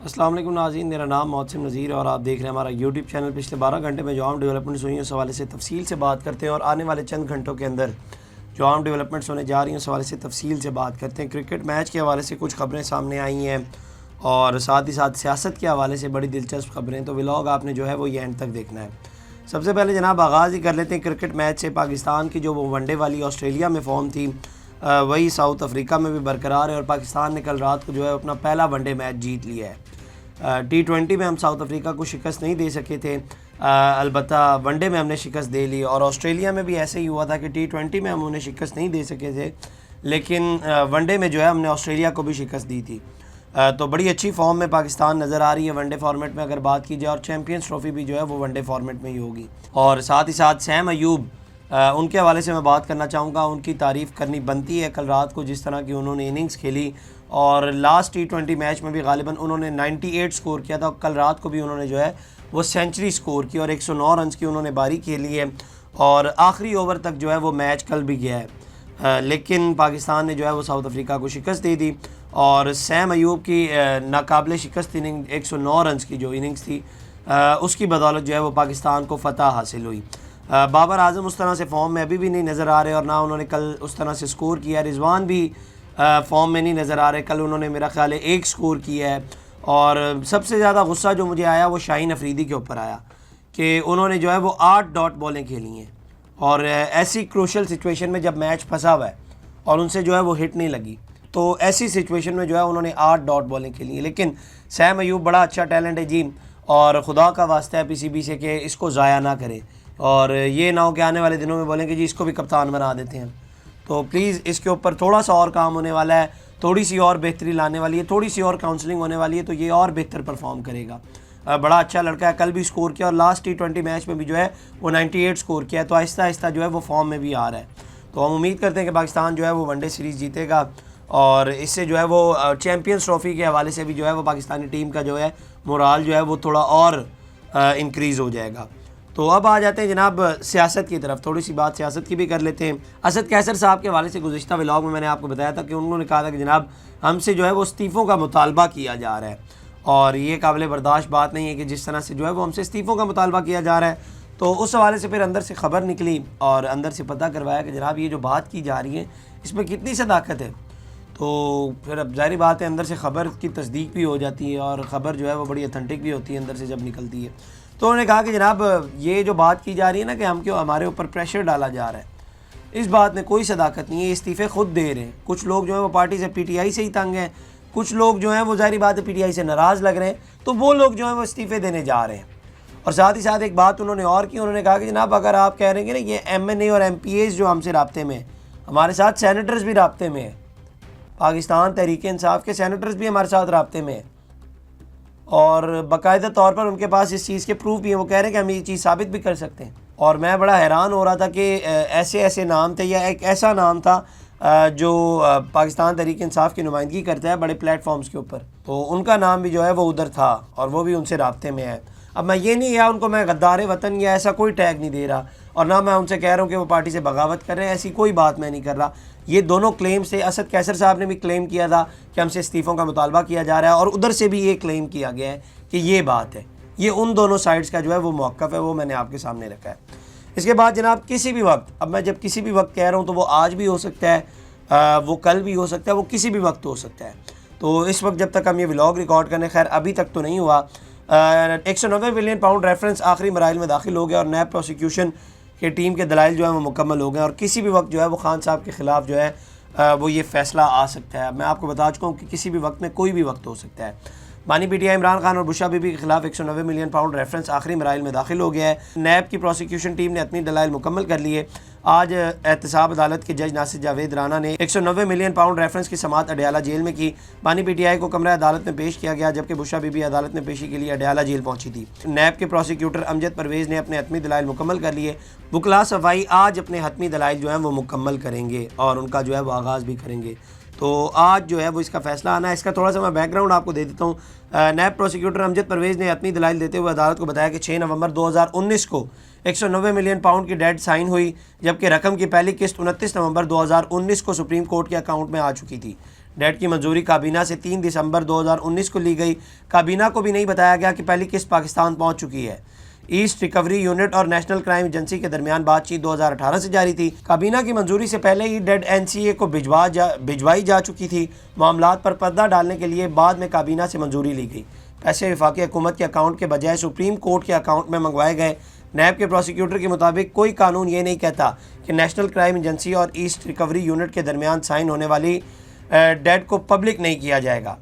السلام علیکم ناظرین، میرا نام محسن نذیر اور آپ دیکھ رہے ہیں ہمارا یوٹیوب چینل۔ پچھلے 12 گھنٹے میں جو عام ڈیولپمنٹس ہوئی ہیں اس حوالے سے تفصیل سے بات کرتے ہیں، اور آنے والے چند گھنٹوں کے اندر جو عام ڈیولپمنٹس ہونے جا رہی ہیں اس حوالے سے تفصیل سے بات کرتے ہیں۔ کرکٹ میچ کے حوالے سے کچھ خبریں سامنے آئی ہیں اور ساتھ ہی ساتھ سیاست کے حوالے سے بڑی دلچسپ خبریں، تو ولاگ آپ نے جو ہے وہ یہ اینڈ تک دیکھنا ہے۔ سب سے پہلے جناب آغاز ہی کر لیتے ہیں کرکٹ میچ سے۔ پاکستان کی جو وہ ون ڈے والی آسٹریلیا میں فارم تھی وہی ساؤتھ افریقہ میں بھی برقرار ہے، اور پاکستان نے کل رات کو جو ہے اپنا پہلا ون ڈے میچ جیت لیا ہے۔ T20 میں ہم ساؤتھ افریقہ کو شکست نہیں دے سکے تھے، البتہ ون ڈے میں ہم نے شکست دے لی، اور آسٹریلیا میں بھی ایسے ہی ہوا تھا کہ T20 میں ہم انہیں شکست نہیں دے سکے تھے، لیکن ون ڈے میں جو ہے ہم نے آسٹریلیا کو بھی شکست دی تھی۔ تو بڑی اچھی فارم میں پاکستان نظر آ رہی ہے ون ڈے فارمیٹ میں اگر بات کی جائے، اور چیمپئنز ٹرافی بھی جو ہے وہ ون ڈے فارمیٹ میں ہی ہوگی۔ اور ساتھ ہی ساتھ سیم ایوب، ان کے حوالے سے میں بات کرنا چاہوں گا، ان کی تعریف کرنی بنتی ہے کل رات کو جس طرح کی انہوں نے اننگز کھیلی، اور لاسٹ T20 میچ میں بھی غالباً انہوں نے 98 سکور کیا تھا، کل رات کو بھی انہوں نے جو ہے وہ سینچری سکور کی اور 109 رنز کی انہوں نے باری کھیلی ہے، اور آخری اوور تک جو ہے وہ میچ کل بھی گیا ہے، لیکن پاکستان نے جو ہے وہ ساؤتھ افریقہ کو شکست دے دی، اور سیم ایوب کی ناقابل شکست اننگ 109 رنز کی جو اننگز تھی اس کی بدولت جو ہے وہ پاکستان کو فتح حاصل ہوئی۔ بابر اعظم اس طرح سے فارم میں ابھی بھی نہیں نظر آ رہے، اور نہ انہوں نے کل اس طرح سے سکور کیا۔ رضوان بھی فارم میں نہیں نظر آ رہے، کل انہوں نے میرا خیال ہے 1 سکور کیا ہے، اور سب سے زیادہ غصہ جو مجھے آیا وہ شاہین افریدی کے اوپر آیا کہ انہوں نے جو ہے وہ 8 ڈاٹ بالیں کھیلی ہیں، اور ایسی کروشل سچویشن میں جب میچ پھنسا ہوا ہے اور ان سے جو ہے وہ ہٹ نہیں لگی، تو ایسی سچویشن میں جو ہے انہوں نے 8 ڈاٹ بالیں کھیلی ہیں۔ لیکن سیم ایوب بڑا اچھا ٹیلنٹ ہے جی، اور خدا کا واسطہ ہے PCB سے کہ اس کو ضائع نہ کرے، اور یہ نہ ہو کہ آنے والے دنوں میں بولیں کہ جی اس کو بھی کپتان بنا دیتے ہیں۔ تو پلیز اس کے اوپر تھوڑا سا اور کام ہونے والا ہے، تھوڑی سی اور بہتری لانے والی ہے، تھوڑی سی اور کاؤنسلنگ ہونے والی ہے، تو یہ اور بہتر پرفارم کرے گا۔ بڑا اچھا لڑکا ہے، کل بھی سکور کیا، اور لاسٹ T20 میچ میں بھی جو ہے وہ 98 سکور کیا ہے، تو آہستہ آہستہ جو ہے وہ فارم میں بھی آ رہا ہے۔ تو ہم امید کرتے ہیں کہ پاکستان جو ہے وہ ون ڈے سیریز جیتے گا، اور اس سے جو ہے وہ چیمپئنز ٹرافی کے حوالے سے بھی جو ہے وہ پاکستانی ٹیم کا جو ہے مورال جو ہے وہ تھوڑا اور انکریز ہو جائے گا۔ تو اب آ جاتے ہیں جناب سیاست کی طرف، تھوڑی سی بات سیاست کی بھی کر لیتے ہیں۔ اسد کیسر صاحب کے حوالے سے گزشتہ ولاگ میں نے آپ کو بتایا تھا کہ انہوں نے کہا تھا کہ جناب ہم سے جو ہے وہ استعفوں کا مطالبہ کیا جا رہا ہے، اور یہ قابل برداشت بات نہیں ہے کہ جس طرح سے جو ہے وہ ہم سے استعفوں کا مطالبہ کیا جا رہا ہے۔ تو اس حوالے سے پھر اندر سے خبر نکلی اور اندر سے پتہ کروایا کہ جناب یہ جو بات کی جا رہی ہے اس میں کتنی صداقت ہے۔ تو پھر اب ظاہری بات ہے اندر سے خبر کی تصدیق بھی ہو جاتی ہے، اور خبر جو ہے وہ بڑی اتھینٹک بھی ہوتی ہے اندر سے جب نکلتی ہے۔ تو انہوں نے کہا کہ جناب یہ جو بات کی جا رہی ہے نا کہ ہمارے اوپر پریشر ڈالا جا رہا ہے، اس بات میں کوئی صداقت نہیں ہے، استعفے خود دے رہے ہیں۔ کچھ لوگ جو ہیں وہ پارٹی سے PTI سے ہی تنگ ہیں، کچھ لوگ جو ہیں وہ ظاہری بات ہے PTI سے ناراض لگ رہے ہیں، تو وہ لوگ جو ہیں وہ استعفے دینے جا رہے ہیں۔ اور ساتھ ہی ساتھ ایک بات انہوں نے اور کی، انہوں نے کہا کہ جناب اگر آپ کہہ رہے ہیں کہ نا یہ MNA اور MPAs جو ہم سے رابطے میں ہیں، ہمارے ساتھ سینیٹرز بھی رابطے میں ہیں، پاکستان تحریک انصاف کے سینیٹرز بھی ہمارے ساتھ رابطے میں ہیں، اور باقاعدہ طور پر ان کے پاس اس چیز کے پروف بھی ہیں، وہ کہہ رہے ہیں کہ ہم یہ چیز ثابت بھی کر سکتے ہیں۔ اور میں بڑا حیران ہو رہا تھا کہ ایسے نام تھے، یا ایک ایسا نام تھا جو پاکستان تحریک انصاف کی نمائندگی کرتا ہے بڑے پلیٹ فارمز کے اوپر، تو ان کا نام بھی جو ہے وہ ادھر تھا، اور وہ بھی ان سے رابطے میں ہے۔ اب میں یہ نہیں، یا ان کو میں غدار وطن یا ایسا کوئی ٹیگ نہیں دے رہا، اور نہ میں ان سے کہہ رہا ہوں کہ وہ پارٹی سے بغاوت کر رہے ہیں، ایسی کوئی بات میں نہیں کر رہا۔ یہ دونوں کلیم سے اسد کیسر صاحب نے بھی کلیم کیا تھا کہ ہم سے استعفوں کا مطالبہ کیا جا رہا ہے، اور ادھر سے بھی یہ کلیم کیا گیا ہے کہ یہ بات ہے۔ یہ ان دونوں سائڈز کا جو ہے وہ موقف ہے، وہ میں نے آپ کے سامنے رکھا ہے۔ اس کے بعد جناب کسی بھی وقت، اب میں جب کسی بھی وقت کہہ رہا ہوں تو وہ آج بھی ہو سکتا ہے، وہ کل بھی ہو سکتا ہے، وہ کسی بھی وقت ہو سکتا ہے۔ تو اس وقت جب تک ہم یہ ولاگ ریکارڈ کرنے، خیر ابھی تک تو نہیں ہوا، 190 ملین پاؤنڈ ریفرنس آخری مراحل میں داخل ہو گیا، اور نیب پروسیکیوشن کے ٹیم کے دلائل جو ہیں وہ مکمل ہو گئے، اور کسی بھی وقت جو ہے وہ خان صاحب کے خلاف جو ہے وہ یہ فیصلہ آ سکتا ہے۔ میں آپ کو بتا چکا ہوں کہ کسی بھی وقت میں کوئی بھی وقت ہو سکتا ہے۔ بانی PTI عمران خان اور بشرا بی بی کے خلاف 190 ملین پاؤنڈ ریفرنس آخری مراحل میں داخل ہو گیا ہے۔ نیب کی پروسیکیوشن ٹیم نے اپنی دلائل مکمل کر لیے۔ آج احتساب عدالت کے جج ناصر جاوید رانا نے 190 ملین پاؤنڈ ریفرنس کی سماعت اڈیالہ جیل میں کی۔ بانی PTI کو کمرہ عدالت میں پیش کیا گیا، جبکہ بشرا بی بی عدالت میں پیشی کے لیے اڈیالہ جیل پہنچی تھی۔ نیب کے پروسیکیوٹر امجد پرویز نے اپنے حتمی دلائل مکمل کر لیے۔ وکلاء صفائی آج اپنے حتمی دلائل جو ہیں وہ مکمل کریں گے، اور ان کا جو ہے وہ آغاز بھی کریں گے۔ تو آج جو ہے وہ اس کا فیصلہ آنا ہے۔ اس کا تھوڑا سا میں بیک گراؤنڈ آپ کو دے دیتا ہوں۔ نیب پروسیکیوٹر امجد پرویز نے حتمی دلائل دیتے ہوئے عدالت کو بتایا کہ 6 نومبر 2019 کو 190 ملین پاؤنڈ کی ڈیٹ سائن ہوئی، جبکہ رقم کی پہلی قسط 29 نومبر 2019 کو سپریم کورٹ کے اکاؤنٹ میں آ چکی تھی۔ ڈیٹ کی منظوری کابینہ سے 3 دسمبر 2019 کو لی گئی۔ کابینہ کو بھی نہیں بتایا گیا کہ پہلی قسط پاکستان پہنچ چکی ہے۔ ایسٹ ریکوری یونٹ اور نیشنل کرائم ایجنسی کے درمیان بات چیت 2018 سے جاری تھی۔ کابینہ کی منظوری سے پہلے ہی ڈیڈ NCA کو بھجوائی جا چکی تھی۔ معاملات پر پردہ ڈالنے کے لیے بعد میں کابینہ سے منظوری لی گئی۔ پیسے وفاقی حکومت کے اکاؤنٹ کے بجائے سپریم کورٹ کے اکاؤنٹ میں منگوائے گئے۔ نیب کے پروسیکیوٹر کے مطابق کوئی قانون یہ نہیں کہتا کہ نیشنل کرائم ایجنسی اور ایسٹ ریکوری یونٹ کے درمیان سائن ہونے والی ڈیٹ کو پبلک نہیں کیا جائے گا۔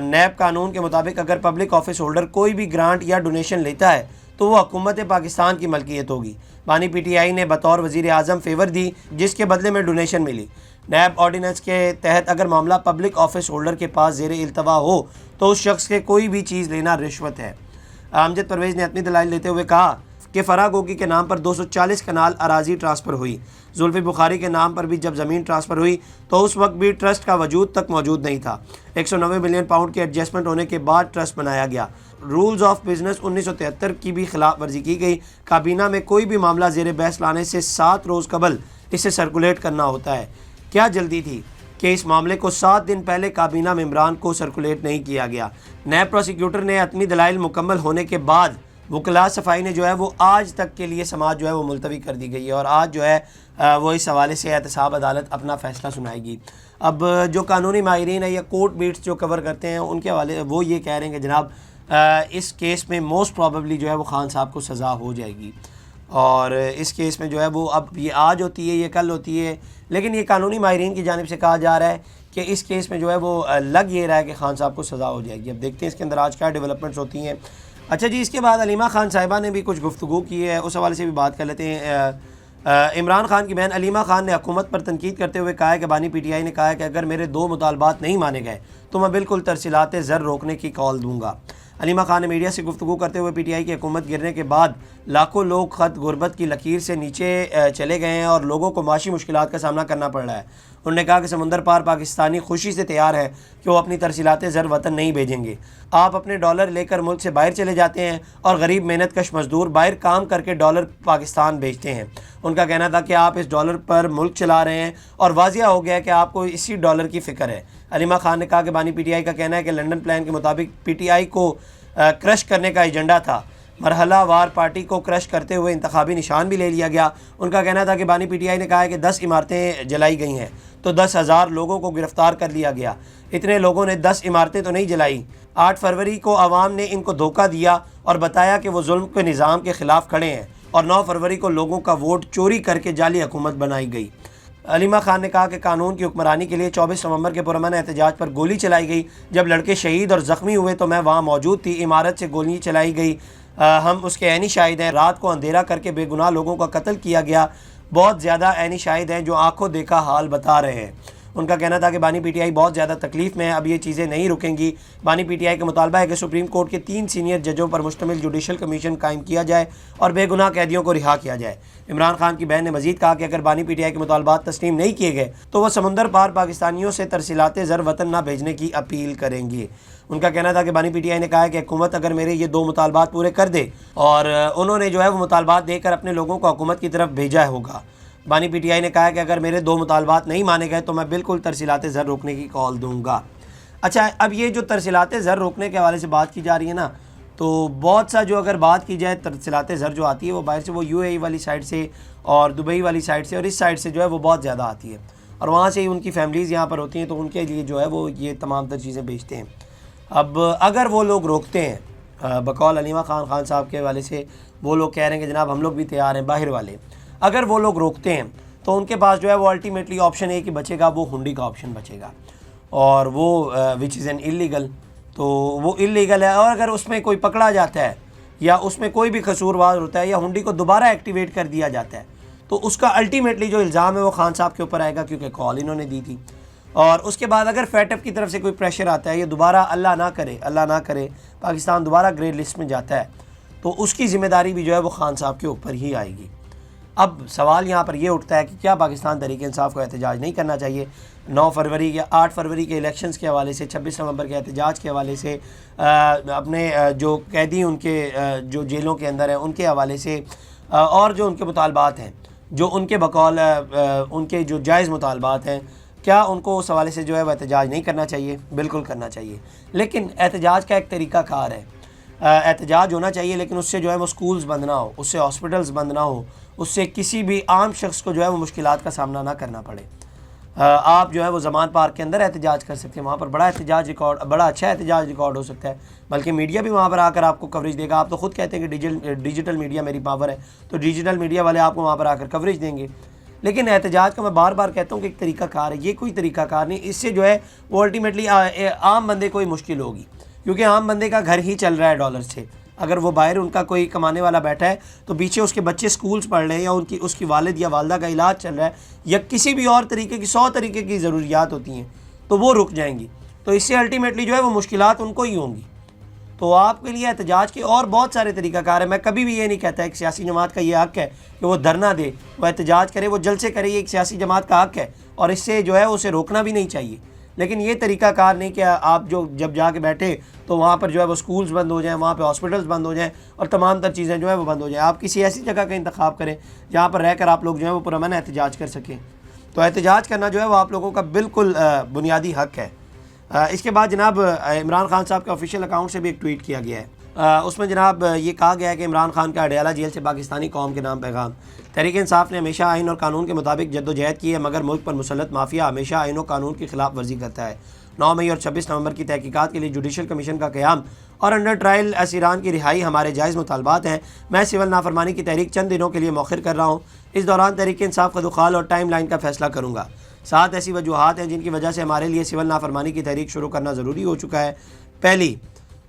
نیب قانون کے مطابق اگر پبلک آفس ہولڈر کوئی بھی گرانٹ یا ڈونیشن لیتا ہے تو وہ حکومت پاکستان کی ملکیت ہوگی۔ بانی PTI نے بطور وزیر اعظم فیور دی جس کے بدلے میں ڈونیشن ملی۔ نیب آرڈیننس کے تحت اگر معاملہ پبلک آفس ہولڈر کے پاس زیر التوا ہو تو اس شخص کے کوئی بھی چیز لینا رشوت ہے۔ امجد پرویز نے اپنی دلائل دیتے ہوئے کہا کہ فرح گوگی کے نام پر 240 کنال اراضی ٹرانسفر ہوئی۔ زلفی بخاری کے نام پر بھی جب زمین ٹرانسفر ہوئی تو اس وقت بھی ٹرسٹ کا وجود تک موجود نہیں تھا۔ 190 ملین پاؤنڈ کی ایڈجسٹمنٹ ہونے کے بعد ٹرسٹ بنایا گیا۔ رولز آف بزنس 1973 کی بھی خلاف ورزی کی گئی۔ کابینہ میں کوئی بھی معاملہ زیر بحث لانے سے 7 روز قبل اسے سرکولیٹ کرنا ہوتا ہے۔ کیا جلدی تھی کہ اس معاملے کو 7 دن پہلے کابینہ ممبران کو سرکولیٹ نہیں کیا گیا۔ نیب پروسیکیوٹر نے اپنی دلائل مکمل ہونے کے بعد وکلاء صفائی نے جو ہے وہ آج تک کے لیے سماعت جو ہے وہ ملتوی کر دی گئی ہے اور آج جو ہے وہ اس حوالے سے احتساب عدالت اپنا فیصلہ سنائے گی۔ اب جو قانونی ماہرین ہیں یا کورٹ بیٹس جو کور کرتے ہیں ان کے حوالے وہ یہ کہہ رہے ہیں کہ جناب اس کیس میں موسٹ پروبیبلی جو ہے وہ خان صاحب کو سزا ہو جائے گی اور اس کیس میں جو ہے وہ اب یہ آج ہوتی ہے یہ کل ہوتی ہے، لیکن یہ قانونی ماہرین کی جانب سے کہا جا رہا ہے کہ اس کیس میں جو ہے وہ لگ یہ رہا ہے کہ خان صاحب کو سزا ہو جائے گی۔ اب دیکھتے ہیں اس کے اندر آج کیا ڈیولپمنٹس ہوتی ہیں۔ اچھا جی، اس کے بعد علیمہ خان صاحبہ نے بھی کچھ گفتگو کی ہے، اس حوالے سے بھی بات کر لیتے ہیں۔ عمران خان کی بہن علیمہ خان نے حکومت پر تنقید کرتے ہوئے کہا ہے کہ بانی PTI نے کہا ہے کہ اگر میرے 2 مطالبات نہیں مانے گئے تو میں بالکل ترسیلات زر روکنے کی کال دوں گا۔ علیمہ خان نے میڈیا سے گفتگو کرتے ہوئے PTI کی حکومت گرنے کے بعد لاکھوں لوگ خط غربت کی لکیر سے نیچے چلے گئے ہیں اور لوگوں کو معاشی مشکلات کا سامنا کرنا پڑ رہا ہے۔ انہوں نے کہا کہ سمندر پار پاکستانی خوشی سے تیار ہے کہ وہ اپنی ترسیلات زر وطن نہیں بھیجیں گے۔ آپ اپنے ڈالر لے کر ملک سے باہر چلے جاتے ہیں اور غریب محنت کش مزدور باہر کام کر کے ڈالر پاکستان بھیجتے ہیں۔ ان کا کہنا تھا کہ آپ اس ڈالر پر ملک چلا رہے ہیں اور واضح ہو گیا کہ آپ کو اسی ڈالر کی فکر ہے۔ علیمہ خان نے کہا کہ بانی PTI کا کہنا ہے کہ لنڈن پلان کے مطابق PTI کو کرش کرنے کا ایجنڈا تھا۔ مرحلہ وار پارٹی کو کرش کرتے ہوئے انتخابی نشان بھی لے لیا گیا۔ ان کا کہنا تھا کہ بانی PTI نے کہا ہے کہ 10 عمارتیں جلائی گئی ہیں تو 10,000 لوگوں کو گرفتار کر لیا گیا۔ اتنے لوگوں نے 10 عمارتیں تو نہیں جلائی۔ 8 فروری کو عوام نے ان کو دھوکہ دیا اور بتایا کہ وہ ظلم کے نظام کے خلاف کھڑے ہیں اور 9 فروری کو لوگوں کا ووٹ چوری کر کے جعلی حکومت بنائی گئی۔ علیمہ خان نے کہا کہ قانون کی حکمرانی کے لیے 24 نومبر کے پرامن احتجاج پر گولی چلائی گئی۔ جب لڑکے شہید اور زخمی ہوئے تو میں وہاں موجود تھی۔ عمارت سے گولی چلائی گئی، ہم اس کے عینی شاہد ہیں۔ رات کو اندھیرا کر کے بے گناہ لوگوں کا قتل کیا گیا۔ بہت زیادہ عینی شاہد ہیں جو آنکھوں دیکھا حال بتا رہے ہیں۔ ان کا کہنا تھا کہ بانی PTI بہت زیادہ تکلیف میں ہے، اب یہ چیزیں نہیں رکیں گی۔ بانی PTI کا مطالبہ ہے کہ سپریم کورٹ کے 3 سینئر ججوں پر مشتمل جوڈیشل کمیشن قائم کیا جائے اور بے گناہ قیدیوں کو رہا کیا جائے۔ عمران خان کی بہن نے مزید کہا کہ اگر بانی PTI کے مطالبات تسلیم نہیں کیے گئے تو وہ سمندر پار پاکستانیوں سے ترسیلات زر وطن نہ بھیجنے کی اپیل کریں گی۔ ان کا کہنا تھا کہ بانی PTI نے کہا ہے کہ حکومت اگر میرے یہ 2 مطالبات پورے کر دے، اور انہوں نے جو ہے وہ مطالبات دے کر اپنے لوگوں کو حکومت کی طرف بھیجا ہوگا۔ بانی PTI نے کہا ہے کہ اگر میرے 2 مطالبات نہیں مانے گئے تو میں بالکل ترسیلات زر روکنے کی کال دوں گا۔ اچھا، اب یہ جو ترسیلات زر روکنے کے حوالے سے بات کی جا رہی ہے نا، تو بہت سا جو اگر بات کی جائے ترسیلات زر جو آتی ہے وہ باہر سے وہ UAE والی سائڈ سے اور دبئی والی سائڈ سے اور اس سائڈ سے جو ہے وہ بہت زیادہ آتی ہے اور وہاں سے ہی ان کی فیملیز یہاں پر ہوتی ہیں تو ان کے لیے جو ہے وہ یہ تمام تر چیزیں بیچتے ہیں۔ اب اگر وہ لوگ روکتے ہیں، بقول علیمہ خان صاحب کے حوالے سے وہ لوگ کہہ رہے ہیں کہ جناب ہم لوگ بھی تیار ہیں، باہر والے اگر وہ لوگ روکتے ہیں تو ان کے پاس جو ہے وہ الٹیمیٹلی آپشن ایک ہی بچے گا، وہ ہنڈی کا آپشن بچے گا اور وہ وچ از این انلیگل، تو وہ انلیگل ہے۔ اور اگر اس میں کوئی پکڑا جاتا ہے یا اس میں کوئی بھی قصوروار ہوتا ہے یا ہنڈی کو دوبارہ ایکٹیویٹ کر دیا جاتا ہے تو اس کا الٹیمیٹلی جو الزام ہے وہ خان صاحب کے اوپر آئے گا کیونکہ کال انہوں نے دی تھی۔ اور اس کے بعد اگر فیٹ اپ کی طرف سے کوئی پریشر آتا ہے یا دوبارہ اللہ نہ کرے پاکستان دوبارہ گرے لسٹ میں جاتا ہے تو اس کی ذمہ داری بھی جو ہے وہ خان صاحب کے اوپر ہی آئے گی۔ اب سوال یہاں پر یہ اٹھتا ہے کہ کیا پاکستان تحریک انصاف کو احتجاج نہیں کرنا چاہیے؟ 9 فروری یا 8 فروری کے الیکشنز کے حوالے سے، 26 نومبر کے احتجاج کے حوالے سے، اپنے جو قیدی ان کے جو جیلوں کے اندر ہیں ان کے حوالے سے اور جو ان کے مطالبات ہیں، جو ان کے بقول ان کے جو جائز مطالبات ہیں کیا ان کو اس حوالے سے جو ہے وہ احتجاج نہیں کرنا چاہیے؟ بالکل کرنا چاہیے، لیکن احتجاج کا ایک طریقہ کار ہے۔ احتجاج ہونا چاہیے، لیکن اس سے جو ہے وہ سکولز بند نہ ہو، اس سے ہاسپٹلز بند نہ ہو، اس سے کسی بھی عام شخص کو جو ہے وہ مشکلات کا سامنا نہ کرنا پڑے۔ آپ جو ہے وہ زمان پارک کے اندر احتجاج کر سکتے ہیں، وہاں پر بڑا اچھا احتجاج ریکارڈ ہو سکتا ہے، بلکہ میڈیا بھی وہاں پر آ کر آپ کو کوریج دے گا۔ آپ تو خود کہتے ہیں کہ ڈیجیٹل میڈیا میری پاور ہے، تو ڈیجیٹل میڈیا والے آپ کو وہاں پر آ کر کوریج دیں گے۔ لیکن احتجاج کا میں بار بار کہتا ہوں کہ ایک طریقہ کار ہے، یہ کوئی طریقہ کار نہیں، اس سے جو ہے وہ الٹیمیٹلی عام بندے کو ہی مشکل ہوگی، کیونکہ عام بندے کا گھر ہی چل رہا ہے ڈالر سے۔ اگر وہ باہر ان کا کوئی کمانے والا بیٹھا ہے تو پیچھے اس کے بچے سکولز پڑھ رہے ہیں، یا اس کی والد یا والدہ کا علاج چل رہا ہے، یا کسی بھی اور طریقے کی 100 طریقے کی ضروریات ہوتی ہیں، تو وہ رک جائیں گی، تو اس سے الٹیمیٹلی جو ہے وہ مشکلات ان کو ہی ہوں گی۔ تو آپ کے لیے احتجاج کے اور بہت سارے طریقہ کار ہیں۔ میں کبھی بھی یہ نہیں کہتا ایک سیاسی جماعت کا یہ حق ہے کہ وہ دھرنا دے، وہ احتجاج کرے، وہ جلسے کرے، یہ ایک سیاسی جماعت کا حق ہے، اور اس سے جو ہے اسے روکنا بھی نہیں چاہیے۔ لیکن یہ طریقہ کار نہیں کہ آپ جب جا کے بیٹھے تو وہاں پر جو ہے وہ سکولز بند ہو جائیں، وہاں پہ ہاسپٹلز بند ہو جائیں، اور تمام تر چیزیں جو ہے وہ بند ہو جائیں۔ آپ کسی ایسی جگہ کا انتخاب کریں جہاں پر رہ کر آپ لوگ جو ہے وہ پرامن احتجاج کر سکیں۔ تو احتجاج کرنا جو ہے وہ آپ لوگوں کا بالکل بنیادی حق ہے۔ اس کے بعد جناب عمران خان صاحب کے آفیشیل اکاؤنٹ سے بھی ایک ٹویٹ کیا گیا ہے۔ اس میں جناب یہ کہا گیا ہے کہ عمران خان کا اڈیالہ جیل سے پاکستانی قوم کے نام پیغام۔ تحریک انصاف نے ہمیشہ آئین اور قانون کے مطابق جدوجہد کی ہے، مگر ملک پر مسلط مافیا ہمیشہ آئین و قانون کی خلاف ورزی کرتا ہے۔ 9 مئی اور 26 نومبر کی تحقیقات کے لیے جوڈیشل کمیشن کا قیام اور انڈر ٹرائل اسیران کی رہائی ہمارے جائز مطالبات ہیں۔ میں سول نافرمانی کی تحریک چند دنوں کے لیے مؤخر کر رہا ہوں۔ اس دوران تحریک انصاف خدوخال اور ٹائم لائن کا فیصلہ کروں گا۔ 7 ایسی وجوہات ہیں جن کی وجہ سے ہمارے لیے سول نافرمانی کی تحریک شروع کرنا ضروری ہو چکا ہے۔ پہلی،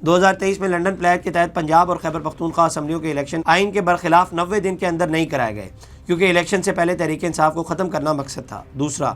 2023 میں لنڈن پلیٹ کے تحت پنجاب اور خیبر پختونخوا اسمبلیوں کے الیکشن آئین کے برخلاف 90 دن کے اندر نہیں کرائے گئے، کیونکہ الیکشن سے پہلے تحریک انصاف کو ختم کرنا مقصد تھا۔ دوسرا،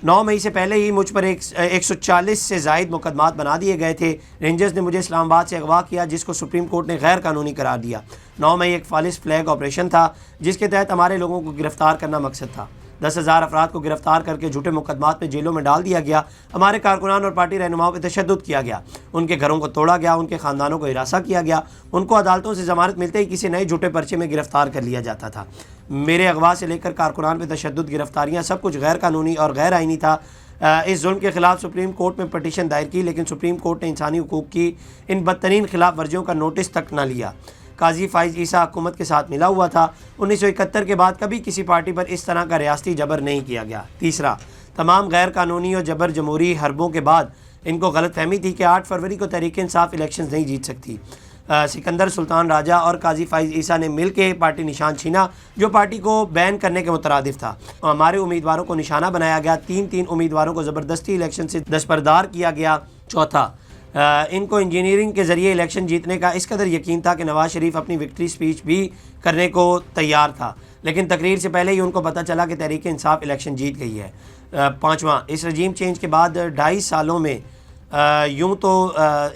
9 مئی سے پہلے ہی مجھ پر 140 سے زائد مقدمات بنا دیے گئے تھے۔ رینجرز نے مجھے اسلام آباد سے اغوا کیا، جس کو سپریم کورٹ نے غیر قانونی قرار دیا۔ 9 مئی ایک فالس فلیگ آپریشن تھا جس کے تحت ہمارے لوگوں کو گرفتار کرنا مقصد تھا۔ 10,000 افراد کو گرفتار کر کے جھوٹے مقدمات میں جیلوں میں ڈال دیا گیا۔ ہمارے کارکنان اور پارٹی رہنماؤں پہ تشدد کیا گیا، ان کے گھروں کو توڑا گیا، ان کے خاندانوں کو ہراساں کیا گیا، ان کو عدالتوں سے ضمانت ملتے ہی کسی نئے جھوٹے پرچے میں گرفتار کر لیا جاتا تھا۔ میرے اغوا سے لے کر کارکنان پہ تشدد، گرفتاریاں، سب کچھ غیر قانونی اور غیر آئینی تھا۔ اس ظلم کے خلاف سپریم کورٹ میں پٹیشن دائر کی، لیکن سپریم کورٹ نے انسانی حقوق کی ان بدترین خلاف ورزیوں کا نوٹس تک نہ لیا۔ قاضی فائز عیسیٰ حکومت کے ساتھ ملا ہوا تھا۔ 1971 کے بعد کبھی کسی پارٹی پر اس طرح کا ریاستی جبر نہیں کیا گیا۔ تیسرا، تمام غیر قانونی اور جبر جمہوری حربوں کے بعد ان کو غلط فہمی تھی کہ 8 فروری کو تحریک انصاف الیکشنز نہیں جیت سکتی۔ سکندر سلطان راجہ اور قاضی فائز عیسیٰ نے مل کے پارٹی نشان چھینا جو پارٹی کو بین کرنے کے مترادف تھا۔ ہمارے امیدواروں کو نشانہ بنایا گیا، 3 امیدواروں کو زبردستی الیکشن سے دستبردار کیا گیا۔ چوتھا، ان کو انجینئرنگ کے ذریعے الیکشن جیتنے کا اس قدر یقین تھا کہ نواز شریف اپنی وکٹری سپیچ بھی کرنے کو تیار تھا، لیکن تقریر سے پہلے ہی ان کو پتہ چلا کہ تحریک انصاف الیکشن جیت گئی ہے۔ پانچواں، اس رجیم چینج کے بعد 2.5 سالوں میں یوں تو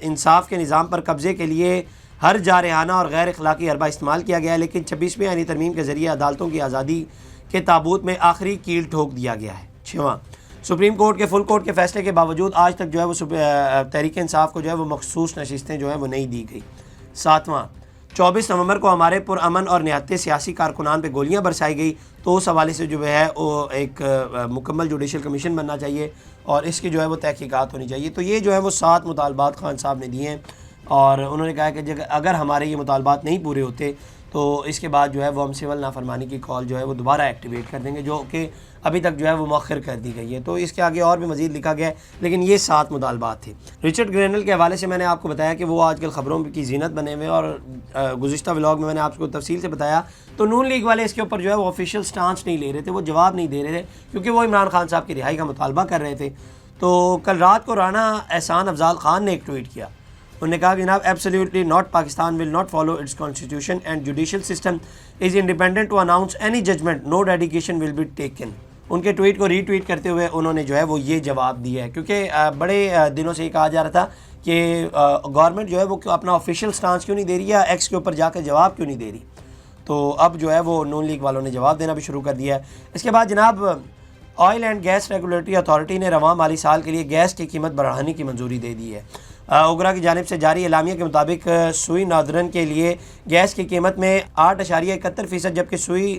انصاف کے نظام پر قبضے کے لیے ہر جارحانہ اور غیر اخلاقی حربہ استعمال کیا گیا ہے، لیکن 26ویں آئینی ترمیم کے ذریعے عدالتوں کی آزادی کے تابوت میں آخری کیل ٹھوک دیا گیا ہے۔ 6واں، سپریم کورٹ کے فل کورٹ کے فیصلے کے باوجود آج تک جو ہے وہ تحریک انصاف کو جو ہے وہ مخصوص نشستیں جو ہے وہ نہیں دی گئی۔ 7واں، 24 نومبر کو ہمارے پرامن اور نہایت سیاسی کارکنان پہ گولیاں برسائی گئی، تو اس حوالے سے جو ہے وہ ایک مکمل جوڈیشل کمیشن بننا چاہیے اور اس کی جو ہے وہ تحقیقات ہونی چاہیے۔ تو یہ جو ہے وہ 7 مطالبات خان صاحب نے دیے ہیں، اور انہوں نے کہا کہ اگر ہمارے یہ مطالبات نہیں پورے ہوتے تو اس کے بعد جو ہے وہ ہم سول نافرمانی کی کال جو ہے وہ دوبارہ ایکٹیویٹ کر دیں گے، جو کہ ابھی تک جو ہے وہ مؤخر کر دی گئی ہے۔ تو اس کے آگے اور بھی مزید لکھا گیا ہے، لیکن یہ 7 مطالبات تھے۔ رچرڈ گرینل کے حوالے سے میں نے آپ کو بتایا کہ وہ آج کل خبروں کی زینت بنے ہوئے، اور گزشتہ ولاگ میں نے آپ کو تفصیل سے بتایا، تو نون لیگ والے اس کے اوپر جو ہے وہ آفیشیل سٹانس نہیں لے رہے تھے، وہ جواب نہیں دے رہے تھے، کیونکہ وہ عمران خان صاحب کی رہائی کا مطالبہ کر رہے تھے۔ تو کل رات کو رانا احسان افضال خان نے ایک ٹویٹ کیا، انہوں نے کہا کہ جناب absolutely not, Pakistan will not follow its constitution and judicial system is independent to announce any judgment, no dedication will be taken. ان کے ٹویٹ کو ری ٹویٹ کرتے ہوئے انہوں نے جو ہے وہ یہ جواب دیا ہے، کیونکہ بڑے دنوں سے یہ کہا جا رہا تھا کہ گورنمنٹ جو ہے وہ اپنا آفیشیل سٹانس کیوں نہیں دے رہی ہے، ایکس کے اوپر جا کے جواب کیوں نہیں دے رہی۔ تو اب جو ہے وہ نون لیگ والوں نے جواب دینا بھی شروع کر دیا ہے۔ اس کے بعد جناب oil and gas regulatory authority نے رواں مالی سال کے لیے گیس کی قیمت بڑھانے کی منظوری دے دی ہے۔ اوگرا کی جانب سے جاری اعلامیہ کے مطابق سوئی نادرن کے لیے گیس کی قیمت میں 8.71%، جبکہ سوئی